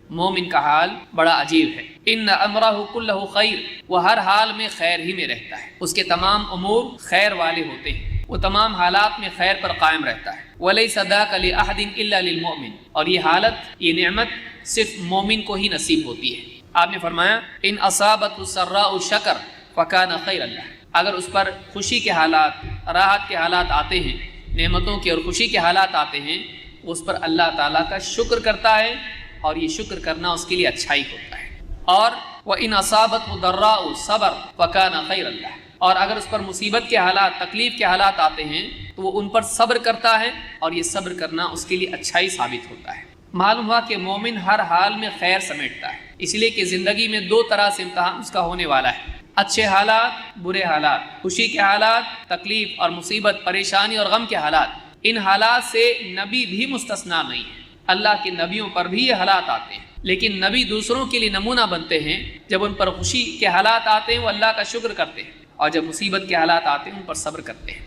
مومن کا حال بڑا عجیب ہے۔ ان امرہ کلہ خیر، وہ ہر حال میں خیر ہی میں رہتا ہے، اس کے تمام امور خیر والے ہوتے ہیں، وہ تمام حالات میں خیر پر قائم رہتا ہے۔ ولیس ذاک لأحد الا للمؤمن، اور یہ حالت، یہ نعمت صرف مومن کو ہی نصیب ہوتی ہے۔ آپ نے فرمایا ان اصابت السراء شکر فکان خیر له، اگر اس پر خوشی کے حالات، راحت کے حالات آتے ہیں، نعمتوں کے اور خوشی کے حالات آتے ہیں، اس پر اللہ تعالیٰ کا شکر کرتا ہے، اور یہ شکر کرنا اس کے لیے اچھائی ہوتا ہے۔ اور وَإِنْ أَصَابَتْهُ ضَرَّاءُ صَبَرَ فَكَانَ خَيْرًا لَهُ، اور اگر اس پر مصیبت کے حالات، تکلیف کے حالات آتے ہیں تو وہ ان پر صبر کرتا ہے، اور یہ صبر کرنا اس کے لیے اچھائی ثابت ہوتا ہے۔ معلوم ہوا کہ مومن ہر حال میں خیر سمیٹتا ہے، اس لیے کہ زندگی میں دو طرح سے امتحان اس کا ہونے والا ہے، اچھے حالات، برے حالات، خوشی کے حالات، تکلیف اور مصیبت، پریشانی اور غم کے حالات۔ ان حالات سے نبی بھی مستثنا نہیں ہے، اللہ کے نبیوں پر بھی یہ حالات آتے ہیں، لیکن نبی دوسروں کے لیے نمونہ بنتے ہیں۔ جب ان پر خوشی کے حالات آتے ہیں وہ اللہ کا شکر کرتے ہیں، اور جب مصیبت کے حالات آتے ہیں ان پر صبر کرتے ہیں۔